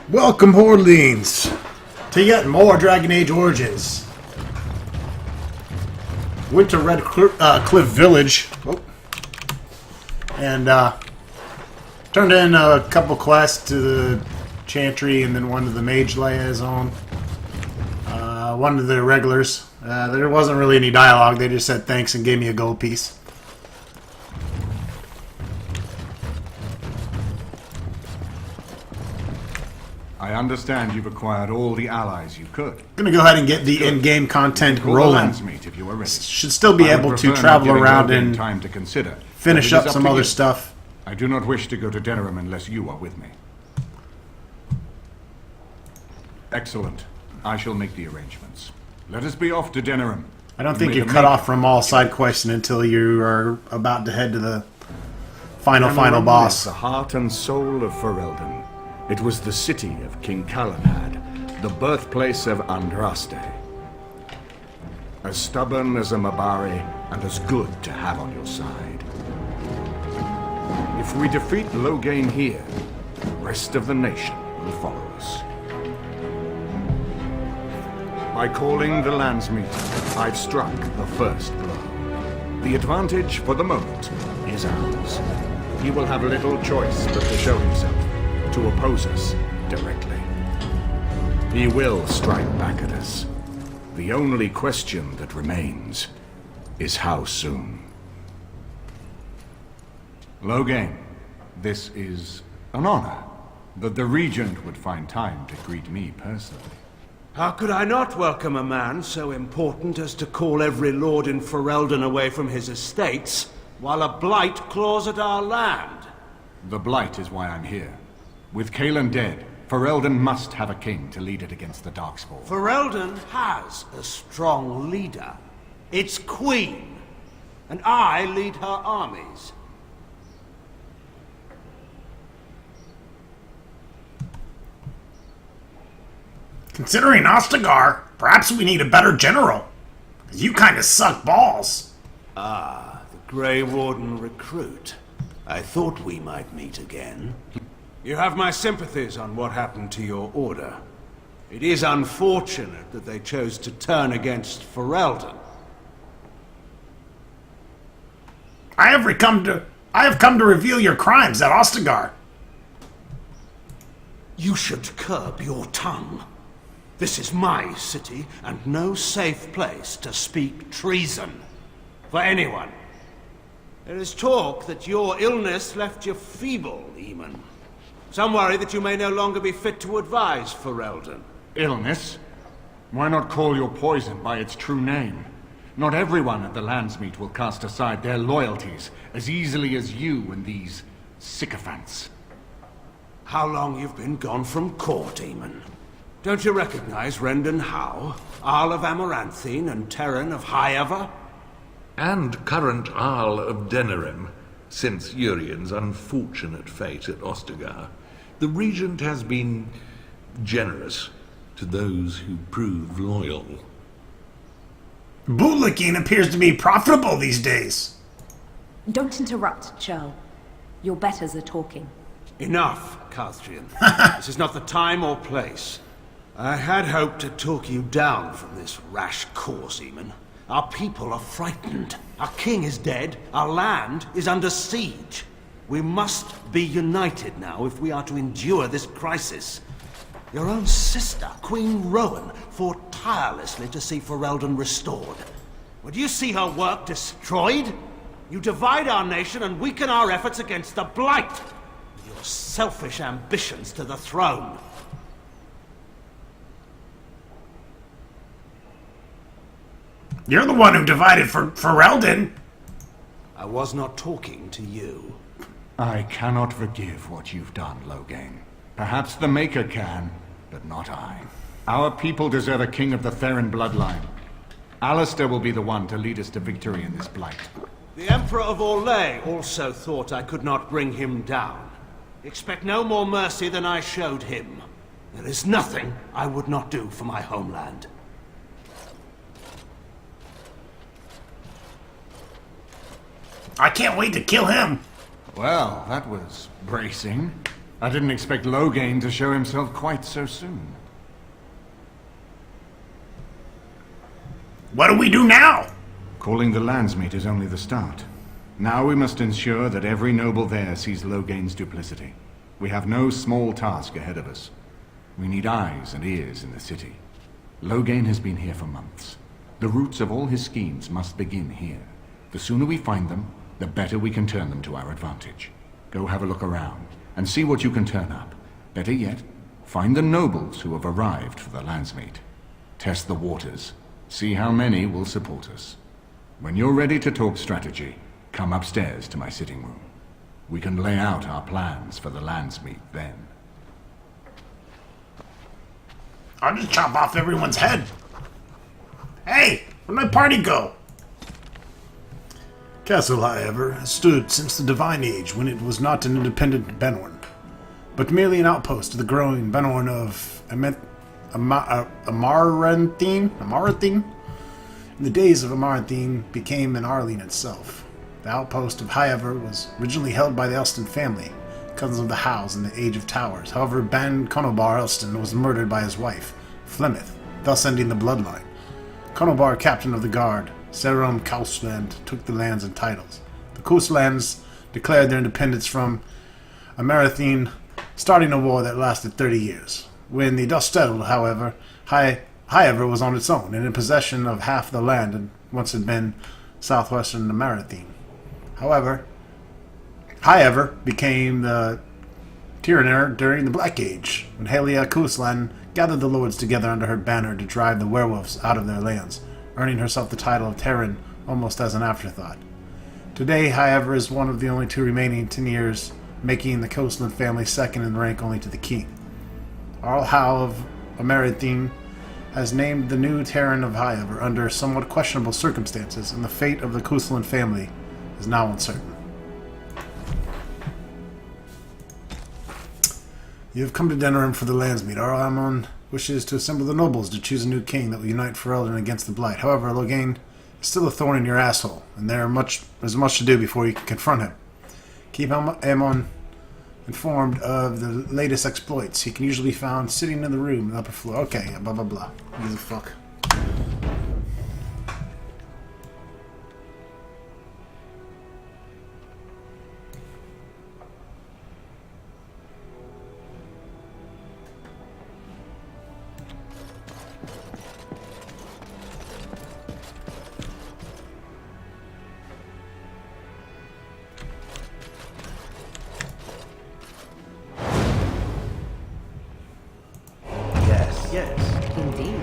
Welcome, Hordlings, to yet more Dragon Age Origins. Went to Red Cliff Village, and turned in a couple quests to the Chantry and then one to the Mage Liaison. One to the regulars. There wasn't really any dialogue, they just said thanks and gave me a gold piece. I understand you've acquired all the allies you could. Gonna go ahead and get the in-game content rolling. If you are ready. Should still be able to travel around and time to consider. finish up some other stuff. I do not wish to go to Denerim unless you are with me. Excellent. I shall make the arrangements. Let us be off to Denerim. I don't think you're cut off from all side questing until you are about to head to the final boss. Is the heart and soul of Ferelden. It was the city of King Calenhad, the birthplace of Andraste. As stubborn as a Mabari, and as good to have on your side. If we defeat Loghain here, the rest of the nation will follow us. By calling the Landsmeet, I've struck the first blow. The advantage, for the moment, is ours. He will have little choice but to show himself, to oppose us directly. He will strike back at us. The only question that remains is how soon. Loghain, this is an honor that the Regent would find time to greet me personally. How could I not welcome a man so important as to call every lord in Ferelden away from his estates, while a blight claws at our land? The Blight is why I'm here. With Cailan dead, Ferelden must have a king to lead it against the Darkspawn. Ferelden has a strong leader. Its queen. And I lead her armies. Considering Ostagar, perhaps we need a better general. You kinda suck balls. Ah, the Grey Warden recruit. I thought we might meet again. You have my sympathies on what happened to your order. It is unfortunate that they chose to turn against Ferelden. I have come to reveal your crimes at Ostagar. You should curb your tongue. This is my city, and no safe place to speak treason. For anyone. There is talk that your illness left you feeble, Eamon. Some worry that you may no longer be fit to advise Ferelden. Illness? Why not call your poison by its true name? Not everyone at the Landsmeet will cast aside their loyalties as easily as you and these sycophants. How long you've been gone from court, Eamon? Don't you recognize Rendon Howe, Arl of Amaranthine, and Terran of Highever? And current Arl of Denerim, since Urien's unfortunate fate at Ostagar. The Regent has been generous to those who prove loyal. Bootlicking appears to be profitable these days. Don't interrupt, Churl. Your betters are talking. Enough, Calthrian. This is not the time or place. I had hoped to talk you down from this rash course, Eamon. Our people are frightened. Our king is dead. Our land is under siege. We must be united now if we are to endure this crisis. Your own sister, Queen Rowan, fought tirelessly to see Ferelden restored. Would you see her work destroyed? You divide our nation and weaken our efforts against the Blight. With your selfish ambitions to the throne. You're the one who divided Ferelden. I was not talking to you. I cannot forgive what you've done, Loghain. Perhaps the Maker can, but not I. Our people deserve a king of the Theron bloodline. Alistair will be the one to lead us to victory in this Blight. The Emperor of Orlais also thought I could not bring him down. Expect no more mercy than I showed him. There is nothing I would not do for my homeland. I can't wait to kill him. Well, that was bracing. I didn't expect Loghain to show himself quite so soon. What do we do now? Calling the Landsmeet is only the start. Now we must ensure that every noble there sees Loghain's duplicity. We have no small task ahead of us. We need eyes and ears in the city. Loghain has been here for months. The roots of all his schemes must begin here. The sooner we find them, the better we can turn them to our advantage. Go have a look around, and see what you can turn up. Better yet, find the nobles who have arrived for the Landsmeet. Test the waters. See how many will support us. When you're ready to talk strategy, come upstairs to my sitting room. We can lay out our plans for the Landsmeet then. I'll just chop off everyone's head. Hey, where'd my party go? Castle, however, has stood since the Divine Age, when it was not an independent Benorn, but merely an outpost of the growing Benorn of Amarantine. In the days of Amarantine became an Arlene itself. The outpost of Highever was originally held by the Elston family, cousins of the Howes in the Age of Towers. However, Ban Conobar Elston was murdered by his wife, Flemeth, thus ending the bloodline. Conobar, captain of the guard, Serum Coastland, took the lands and titles. The Coastlands declared their independence from Amarantine, starting a war that lasted 30 years. When the dust settled, however, Highever was on its own and in possession of half the land and once had been southwestern Amarantine. However, Highever became the Tyranner during the Black Age, when Halia Coastland gathered the lords together under her banner to drive the werewolves out of their lands, earning herself the title of Terran almost as an afterthought. Today, Highever is one of the only two remaining Teniers, making the Coastland family second in rank only to the king. Arl Howe of Amarantine has named the new Terran of Highever under somewhat questionable circumstances, and the fate of the Coastland family is now uncertain. You have come to Denerim for the Landsmeet. Arl Amon wishes to assemble the nobles to choose a new king that will unite Ferelden against the Blight. However, Loghain is still a thorn in your asshole, and there's much to do before you can confront him. Keep Amon informed of the latest exploits. He can usually be found sitting in the room on the upper floor. Okay, blah blah blah. Who the fuck? Yes. Indeed.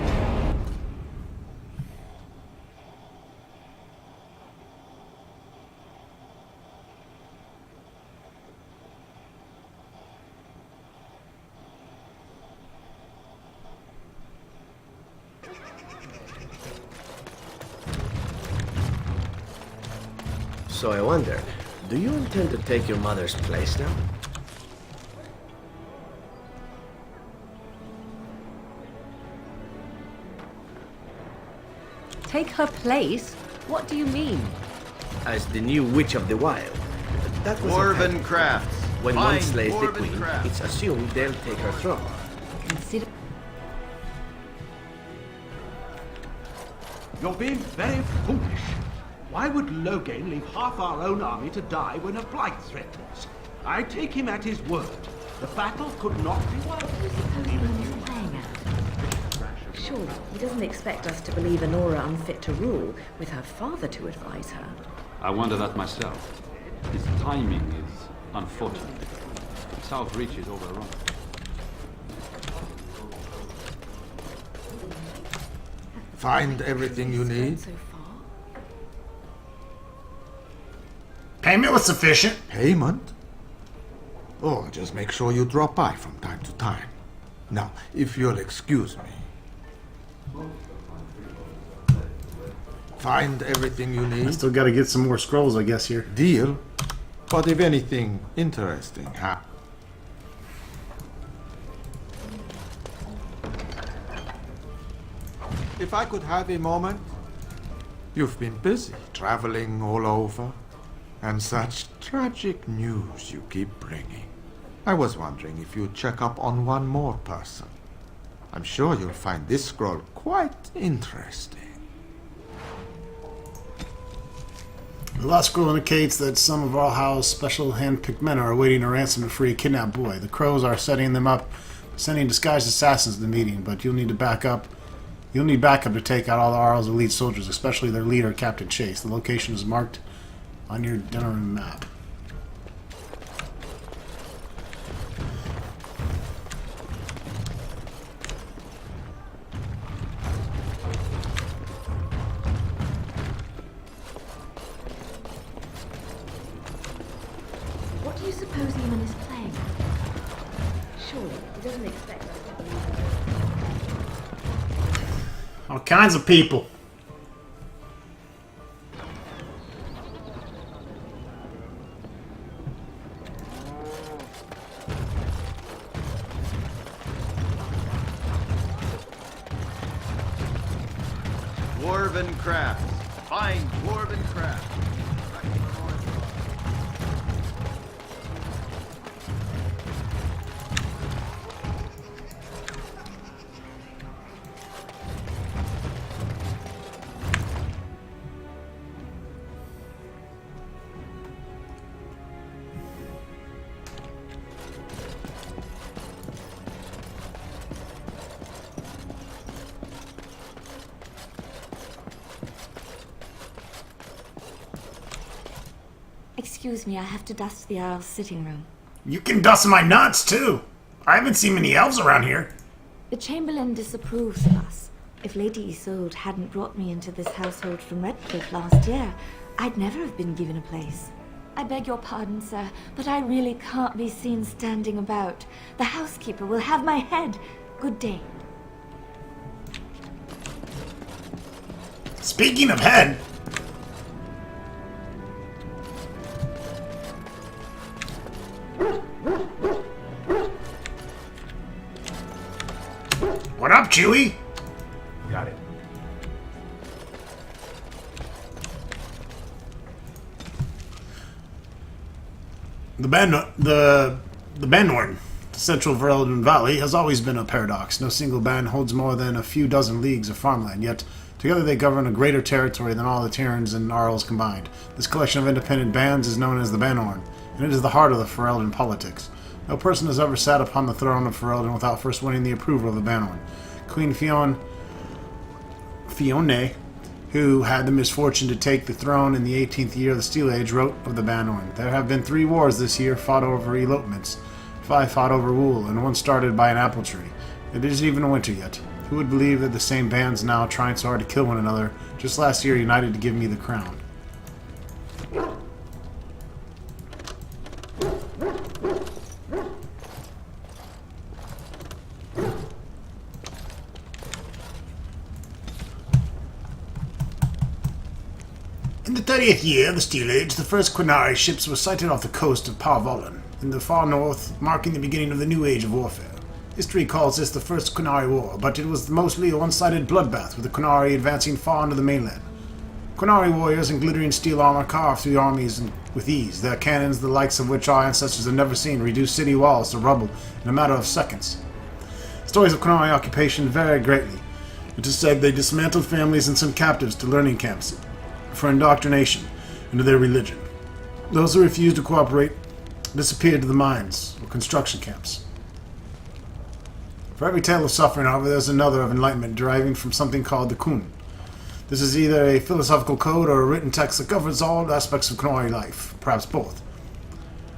So I wonder, do you intend to take your mother's place now? Take her place? What do you mean? As the new Witch of the Wild. That was Dwarven crafts. when Fine one slays the dwarven queen, crafts. it's assumed they'll take her throne. Consider. You're being very foolish. Why would Loghain leave half our own army to die when a blight threatens? I take him at his word. The battle could not be won. He's playing at. Surely he doesn't expect us to believe Honora unfit to rule, with her father to advise her. I wonder that myself. His timing is unfortunate. South Reach is overrun. Find everything you need. So far. Payment was sufficient. Payment? Oh, just make sure you drop by from time to time. Now, if you'll excuse me. Find everything you need. Still got to get some more scrolls, I guess, here. Deal. But if anything interesting happens. If I could have a moment. You've been busy traveling all over, and such tragic news you keep bringing. I was wondering if you'd check up on one more person. I'm sure you'll find this scroll quite interesting. The last scroll indicates that some of Valhall's special hand-picked men are awaiting a ransom to free a kidnapped boy. The crows are setting them up, sending disguised assassins to the meeting, but you'll need backup to take out all the Arl's elite soldiers, especially their leader, Captain Chase. The location is marked on your Denerim map. What do you suppose Eamon is playing at? Surely he doesn't expect us to believe him. All kinds of people. Dwarven crafts. Find dwarven crafts. Excuse me, I have to dust the Earl's sitting room. You can dust my nuts, too. I haven't seen many elves around here. The Chamberlain disapproves of us. If Lady Isolde hadn't brought me into this household from Redcliffe last year, I'd never have been given a place. I beg your pardon, sir, but I really can't be seen standing about. The housekeeper will have my head. Good day. Speaking of head... What up, Chewie? Got it. The Bannorn, the central Verelden Valley, has always been a paradox. No single band holds more than a few dozen leagues of farmland, yet together they govern a greater territory than all the Tyrants and Arls combined. This collection of independent bands is known as the Bannorn, and it is the heart of the Ferelden politics. No person has ever sat upon the throne of Ferelden without first winning the approval of the Bannorn. Queen Fionne, who had the misfortune to take the throne in the 18th year of the Steel Age, wrote of the Bannorn, "There have been 3 wars this year fought over elopements, 5 fought over wool, and 1 started by an apple tree. It isn't even winter yet. Who would believe that the same bands now trying so hard to kill one another, just last year united to give me the crown?" In the 30th year of the Steel Age, the first Quinari ships were sighted off the coast of Parvolan, in the far north, marking the beginning of the new age of warfare. History calls this the First Quinari War, but it was mostly a one-sided bloodbath, with the Quinari advancing far into the mainland. Quinari warriors in glittering steel armor carved through the armies with ease, their cannons, the likes of which our ancestors had never seen, reduced city walls to rubble in a matter of seconds. Stories of Quinari occupation vary greatly. It is said they dismantled families and sent captives to learning camps for indoctrination into their religion. Those who refused to cooperate disappeared to the mines or construction camps. For every tale of suffering, however, there's another of enlightenment deriving from something called the Kun. This is either a philosophical code or a written text that governs all aspects of Quinari life, perhaps both.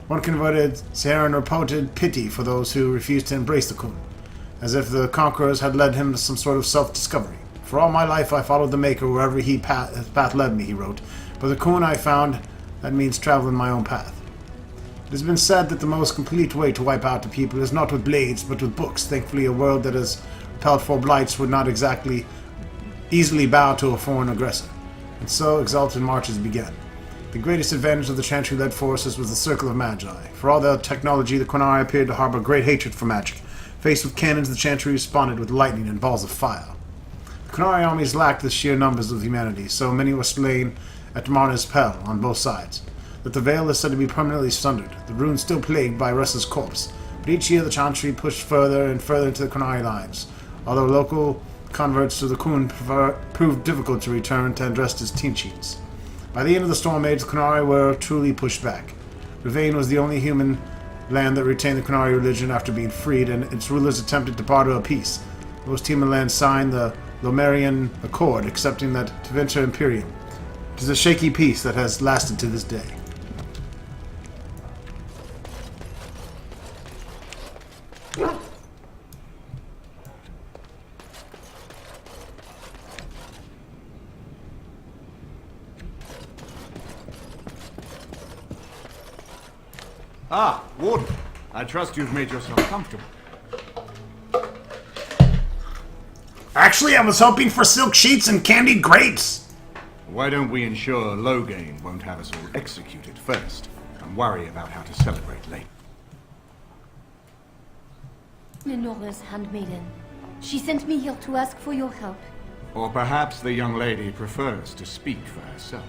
One converted Saharan reported pity for those who refused to embrace the Kun, as if the conquerors had led him to some sort of self-discovery. "For all my life I followed the Maker wherever his path led me," he wrote. "But the Kun I found, that means traveling my own path." It has been said that the most complete way to wipe out the people is not with blades, but with books. Thankfully, a world that has repelled 4 blights would not exactly easily bow to a foreign aggressor. And so, exalted marches began. The greatest advantage of the Chantry-led forces was the Circle of Magi. For all their technology, the Quinari appeared to harbor great hatred for magic. Faced with cannons, the Chantry responded with lightning and balls of fire. The Quinari armies lacked the sheer numbers of humanity, so many were slain at Marna's Pell on both sides. that the veil is said to be permanently sundered, the runes still plagued by Russ's corpse. But each year the Chantry pushed further and further into the Qunari lines, although local converts to the Khun proved difficult to return to Andras's teachings. By the end of the Storm Age, the Qunari were truly pushed back. Rivain was the only human land that retained the Qunari religion after being freed, and its rulers attempted to barter a peace. Most human lands signed the Lomarian Accord, accepting that Tevinter Imperium. It is a shaky peace that has lasted to this day. Ah, Warden. I trust you've made yourself comfortable. Actually, I was hoping for silk sheets and candied grapes. Why don't we ensure Loghain won't have us all executed first, and worry about how to celebrate later? Lenora's handmaiden. She sent me here to ask for your help. Or perhaps the young lady prefers to speak for herself.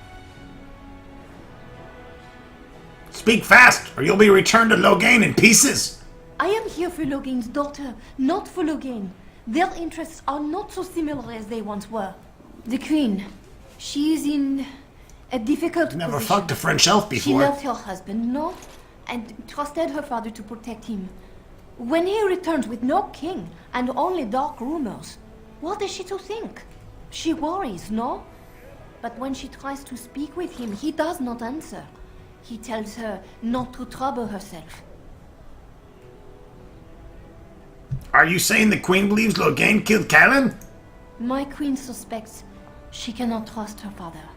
Speak fast, or you'll be returned to Loghain in pieces. I am here for Loghain's daughter, not for Loghain. Their interests are not so similar as they once were. The Queen, she is in a difficult Never position. fucked a French elf She before. loved her husband, no, and trusted her father to protect him. When he returns with no king and only dark rumors, what is she to think? She worries, no? But when she tries to speak with him, he does not answer. He tells her not to trouble herself. Are you saying the Queen believes Loghain killed Callan? My queen suspects she cannot trust her father.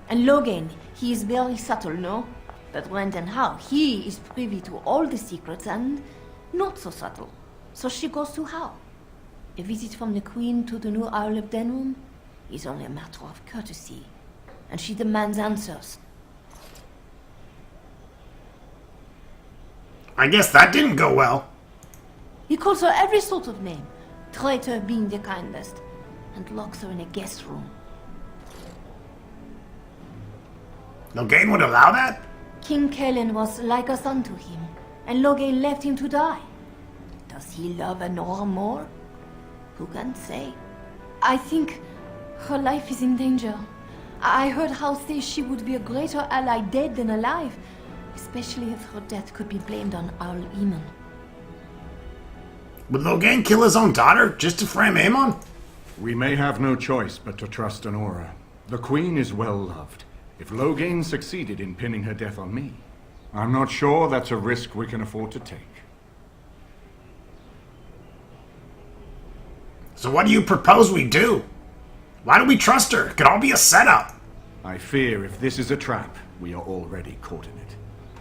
And Loghain, he is very subtle, no? But Brendan Howe, he is privy to all the secrets and not so subtle. So she goes to Howe. A visit from the Queen to the new Isle of Denrum is only a matter of courtesy. And she demands answers. I guess that didn't go well. He calls her every sort of name, traitor being the kindest, and locks her in a guest room. Loghain would allow that? King Kellen was like a son to him, and Loghain left him to die. Does he love Anora more? Who can say? I think her life is in danger. I heard Howe say she would be a greater ally dead than alive, especially if her death could be blamed on Arl Eamon. Would Loghain kill his own daughter just to frame Aemon? We may have no choice but to trust Anora. The Queen is well loved. If Loghain succeeded in pinning her death on me, I'm not sure that's a risk we can afford to take. So what do you propose we do? Why do we trust her? It could all be a setup. I fear if this is a trap, we are already caught in it.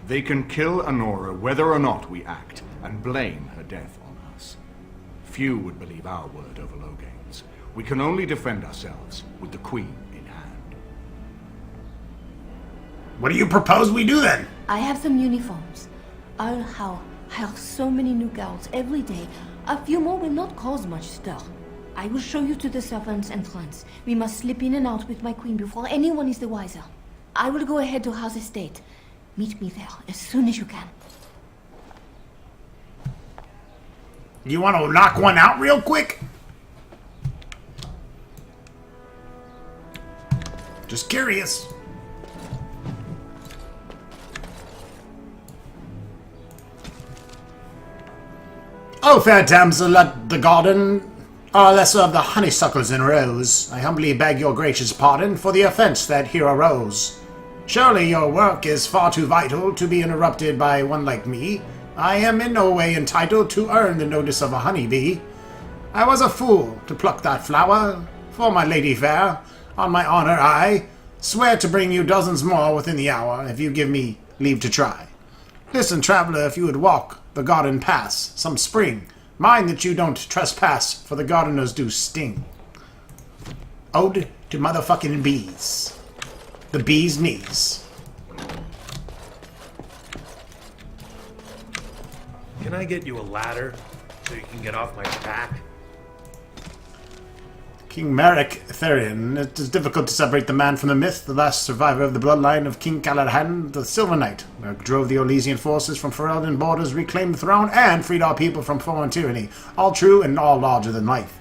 They can kill Anora whether or not we act, and blame her death on us. Few would believe our word over Loghain's. We can only defend ourselves with the Queen in hand. What do you propose we do then? I have some uniforms. Arl Howe hires so many new guards every day. A few more will not cause much stir. I will show you to the servants' entrance. We must slip in and out with my queen before anyone is the wiser. I will go ahead to Howe's estate. Meet me there as soon as you can. You want to knock one out real quick? Just curious. Oh, fair damsel at the garden, or lesser of the honeysuckles and rose, I humbly beg your gracious pardon for the offense that here arose. Surely your work is far too vital to be interrupted by one like me. I am in no way entitled to earn the notice of a honeybee. I was a fool to pluck that flower. For my lady fair, on my honor I swear to bring you dozens more within the hour, if you give me leave to try. Listen, traveler, if you would walk the garden pass some spring, mind that you don't trespass, for the gardeners do sting. Ode to motherfucking bees. The bee's knees. Can I get you a ladder so you can get off my back? King Merrick Therian. It is difficult to separate the man from the myth, the last survivor of the bloodline of King Callahan, the Silver Knight. Merrick drove the Orlesian forces from Ferelden borders, reclaimed the throne, and freed our people from foreign tyranny. All true and all larger than life.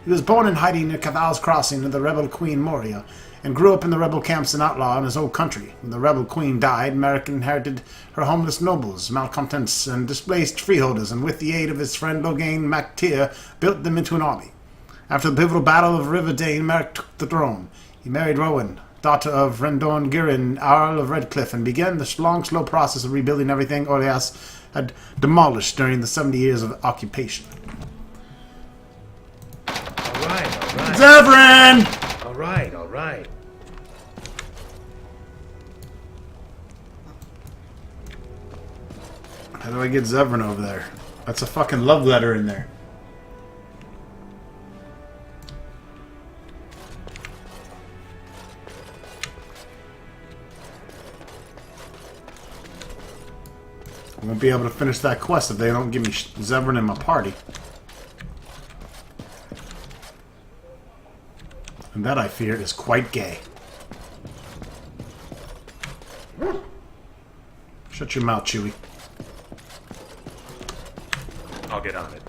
He was born in hiding near Cathal's Crossing of the rebel Queen Moria, and grew up in the rebel camps in Outlaw in his old country. When the rebel queen died, Merrick inherited her homeless nobles, malcontents, and displaced freeholders, and with the aid of his friend Logain MacTyr, built them into an army. After the pivotal battle of Riverdane, Merrick took the throne. He married Rowan, daughter of Rendorn Girin, Earl of Redcliffe, and began the long, slow process of rebuilding everything Orleas had demolished during the 70 years of occupation. All right. Zevran! All right. How do I get Zevran over there? That's a fucking love letter in there. I won't be able to finish that quest if they don't give me Zevran in my party. And that, I fear, is quite gay. Shut your mouth, Chewie. I'll get on it.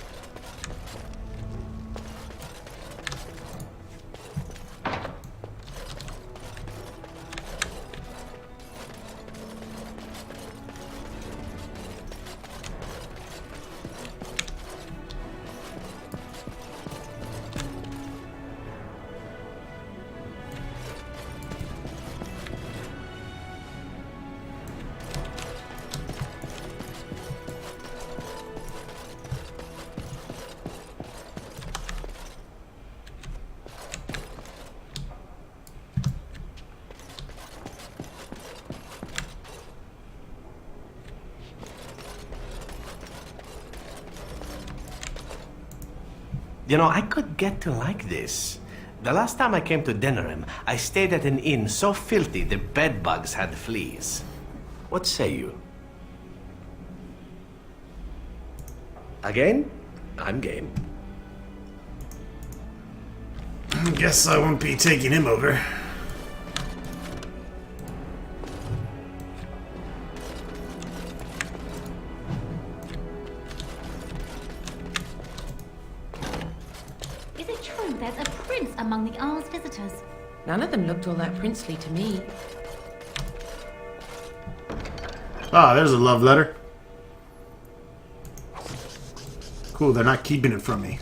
You know, I could get to like this. The last time I came to Denerim, I stayed at an inn so filthy the bedbugs had fleas. What say you? Again? I'm game. Guess I won't be taking him over. Is it true there's a prince among the Isle's visitors? None of them looked all that princely to me. Ah, there's a love letter. Cool, they're not keeping it from me.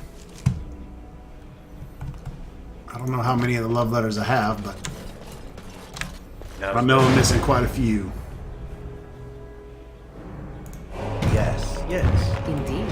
I don't know how many of the love letters I have, but I know I'm missing quite a few. Yes, yes. Indeed.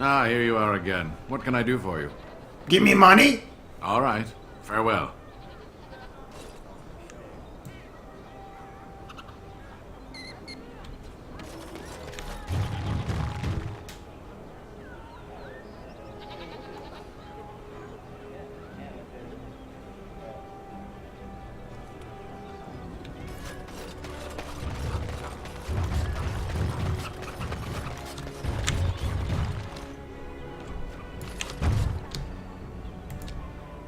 Ah, here you are again. What can I do for you? Give me money? All right. Farewell.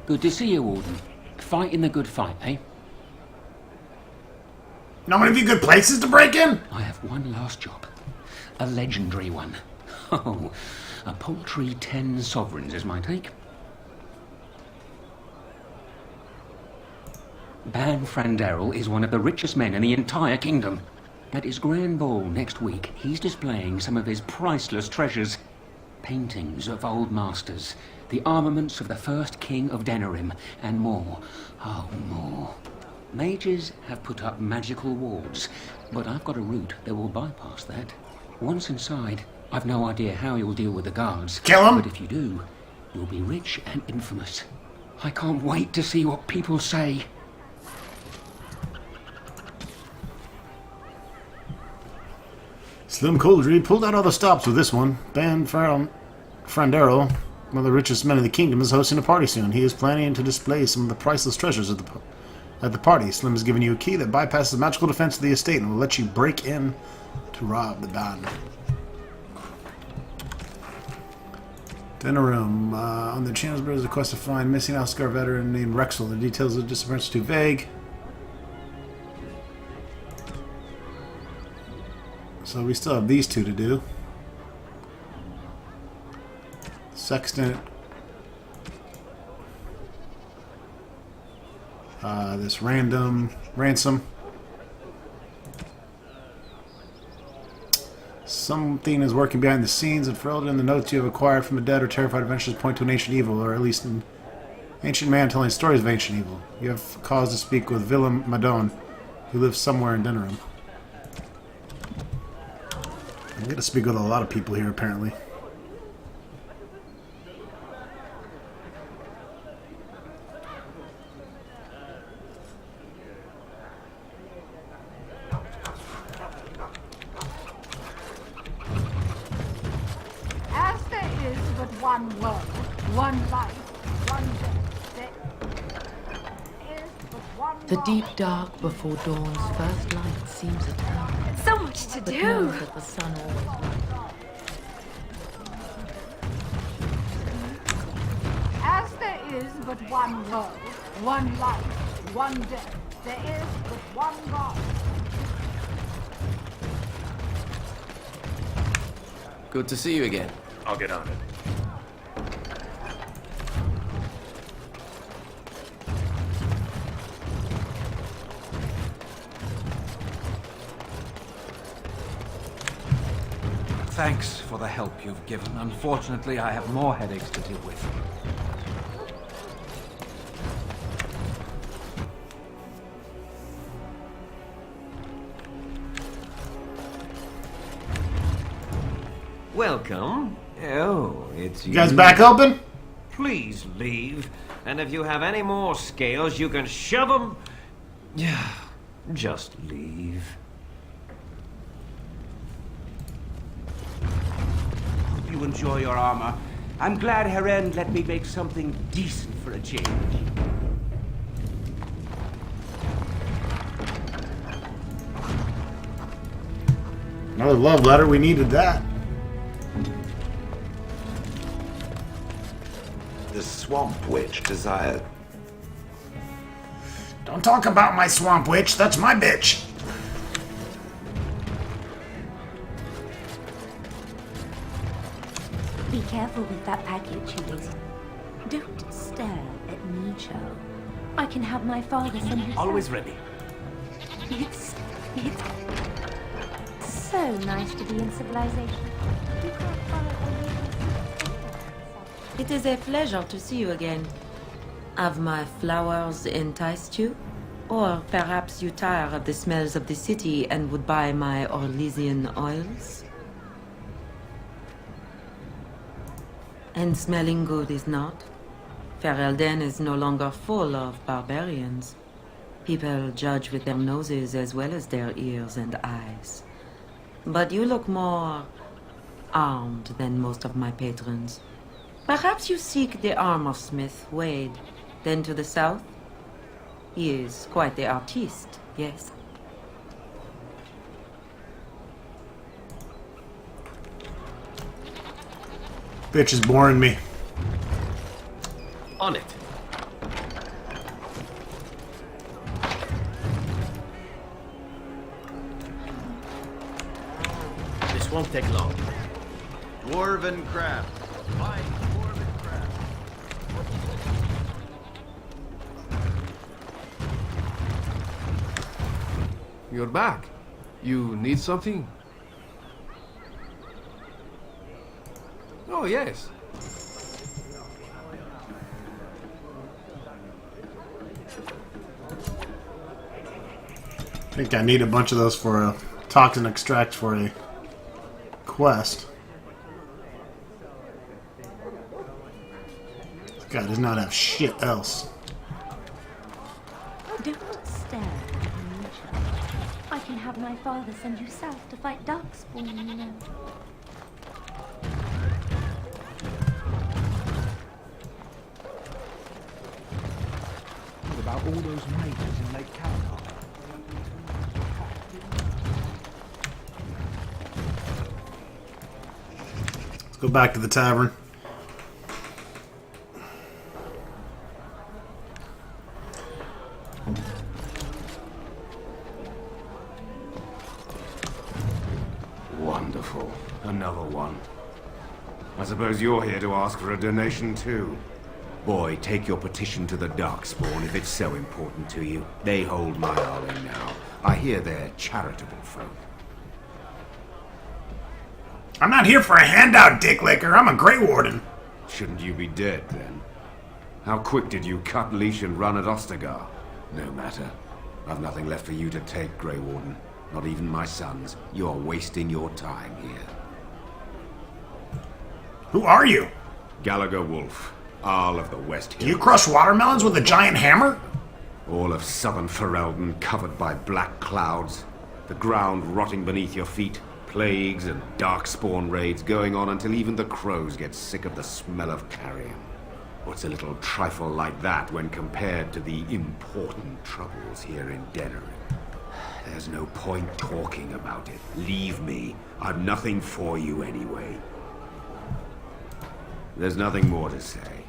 Good to see you, Warden. Fighting the good fight, eh? Know any of you good places to break in? I have one last job. A legendary one. Oh, a paltry 10 sovereigns is my take. Ban Frandarel is one of the richest men in the entire kingdom. At his grand ball next week, he's displaying some of his priceless treasures. Paintings of old masters, the armaments of the first king of Denerim, and more. Oh, more. Mages have put up magical walls, but I've got a route that will bypass that. Once inside, I've no idea how you'll deal with the guards. Kill 'em? But if you do, You'll be rich and infamous. I can't wait to see what people say. Slim Coldry pulled out all the stops with this one. Ben Frandero, one of the richest men in the kingdom, is hosting a party soon. He is planning to display some of the priceless treasures at the party. Slim has given you a key that bypasses the magical defense of the estate and will let you break in to rob the band. Dinner room. On the channels, there's a quest to find missing Oscar veteran named Rexel. The details of the disappearance are too vague. So we still have these two to do. Sextant. This random ransom. Something is working behind the scenes, and filled in the notes you have acquired from the dead or terrified adventures point to an ancient evil, or at least an ancient man telling stories of ancient evil. You have cause to speak with Willem Madone, who lives somewhere in Denerim. I'm going to speak with a lot of people here, apparently. As there is but one world, one life, one death, there is but one The God. deep dark before dawn's first light seems eternal. So much to But do. know that the sun always rises. As there is but one world, one life, one death, there is but one God. Good to see you again. I'll get on it. Thanks for the help you've given. Unfortunately, I have more headaches to deal with. Welcome. Oh, it's You guys back open? Please leave. And if you have any more scales, you can shove them. Yeah, just leave. Hope you enjoy your armor. I'm glad Heren let me make something decent for a change. Another love letter. We needed that. The Swamp Witch desired. Don't talk about my swamp witch. That's my bitch. Be careful with that package, you lazy. Don't stare at me, Cho. I can have my father send you. Always ready. It's so nice to be in civilization. You can't follow the rules. It is a pleasure to see you again. Have my flowers enticed you? Or perhaps you tire of the smells of the city and would buy my Orlesian oils? And smelling good is not. Ferelden is no longer full of barbarians. People judge with their noses as well as their ears and eyes. But you look more armed than most of my patrons. Perhaps you seek the armor smith, Wade. Then to the south? He is quite the artiste, yes. Bitch is boring me. On it. This won't take long. Dwarven craft. Fine dwarven craft. You're back. You need something? Oh, yes. I think I need a bunch of those for a toxin extract for a quest. God does not have shit else. Don't stare at me, child. I can have my father send you south to fight Darkspawn, you know. What about all those mages in Lake Caledon? Let's go back to the tavern. Wonderful. Another one. I suppose you're here to ask for a donation too. Boy, take your petition to the Darkspawn if it's so important to you. They hold my army now. I hear they're charitable folk. I'm not here for a handout, Dick Licker. I'm a Grey Warden. Shouldn't you be dead, then? How quick did you cut leash and run at Ostagar? No matter. I've nothing left for you to take, Grey Warden. Not even my sons. You're wasting your time here. Who are you? Gallagher Wolf, Arl of the West Hills. Do you crush watermelons with a giant hammer? All of southern Ferelden covered by black clouds. The ground rotting beneath your feet. Plagues and darkspawn raids going on until even the crows get sick of the smell of carrion. What's a little trifle like that when compared to the important troubles here in Denerim? There's no point talking about it. Leave me. I've nothing for you anyway. There's nothing more to say.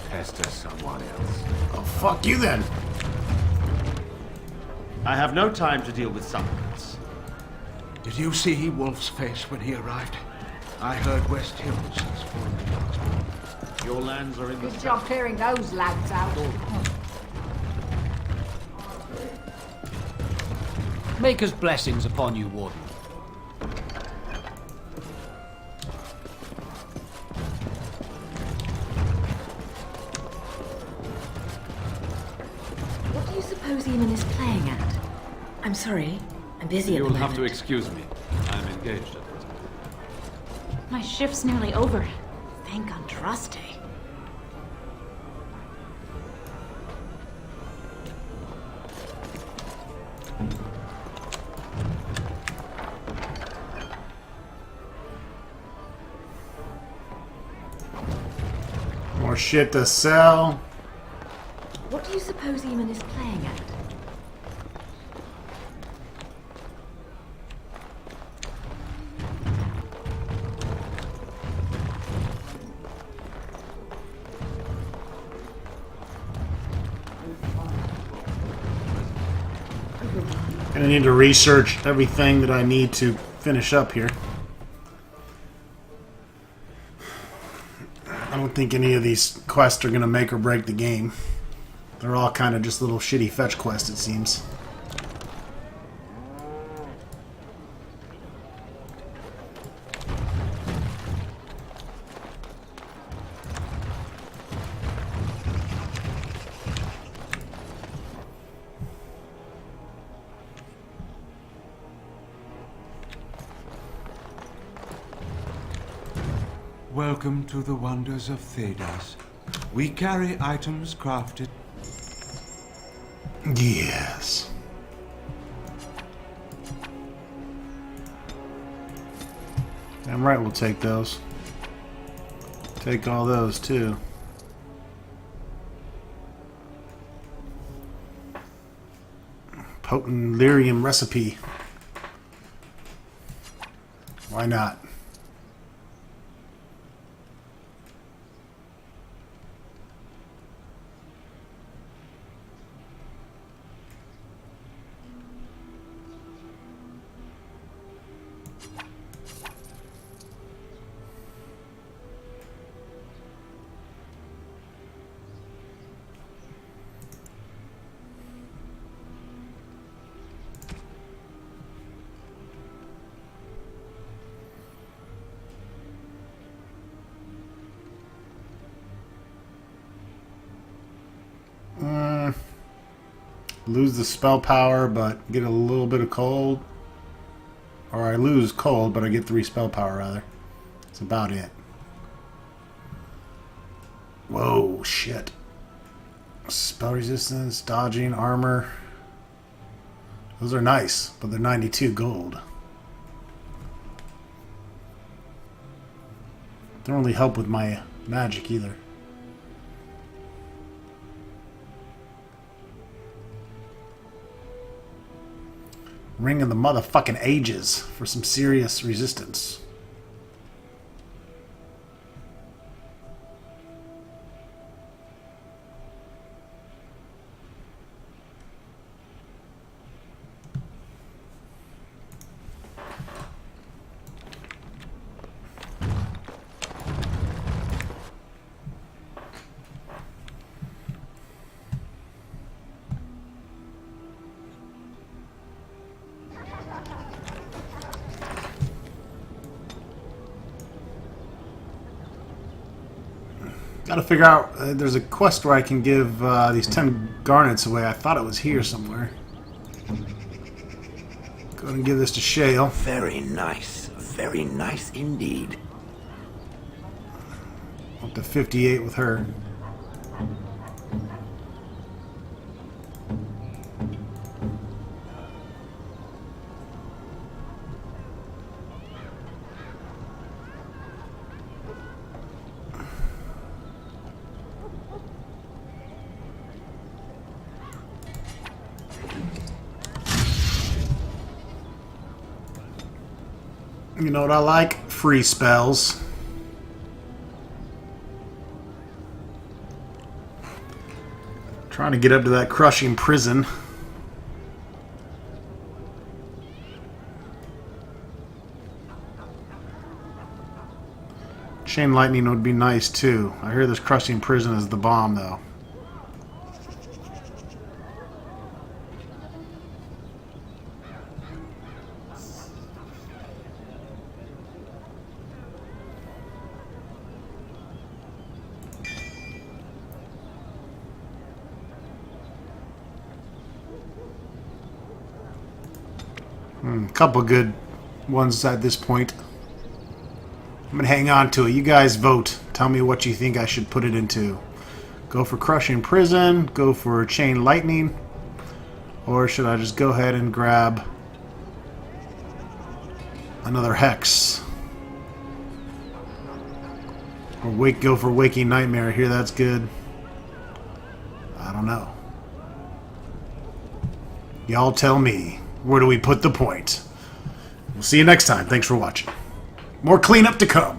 Pester someone else. Oh, fuck you then. I have no time to deal with supplicants. Did you see Wolf's face when he arrived? I heard West Hills has fallen to Darkspawn. Your lands are in the Good job clearing those lads out. Maker's blessings upon you, Warden. What do you suppose Eamon is playing at? I'm sorry. I'm busy at the You'll moment. have to excuse me. I'm engaged at present. My shift's nearly over. Thank Andraste. More shit to sell. What do you suppose Eamon is playing at? I need to research everything that I need to finish up here. I don't think any of these quests are going to make or break the game. They're all kind of just little shitty fetch quests, it seems. Welcome to the wonders of Thedas. We carry items crafted. Yes. Damn right we'll take those. Take all those too. Potent lyrium recipe. Why not? Lose the spell power, but get a little bit of cold. Or I lose cold, but I get 3 spell power, rather. That's about it. Whoa, shit. Spell resistance, dodging, armor. Those are nice, but they're 92 gold. Don't really help with my magic either. Ring of the motherfucking ages for some serious resistance. Gotta figure out, there's a quest where I can give these 10 garnets away. I thought it was here somewhere. Go ahead and give this to Shale. Very nice indeed. Up to 58 with her. You know what I like? Free spells. Trying to get up to that crushing prison. Chain lightning would be nice too. I hear this crushing prison is the bomb though. Couple good ones at this point. I'm gonna hang on to it. You guys vote. Tell me what you think I should put it into. Go for crushing prison, go for chain lightning, or should I just go ahead and grab another hex? Or go for waking nightmare. Here, that's good. I don't know. Y'all tell me. Where do we put the point? We'll see you next time. Thanks for watching. More cleanup to come.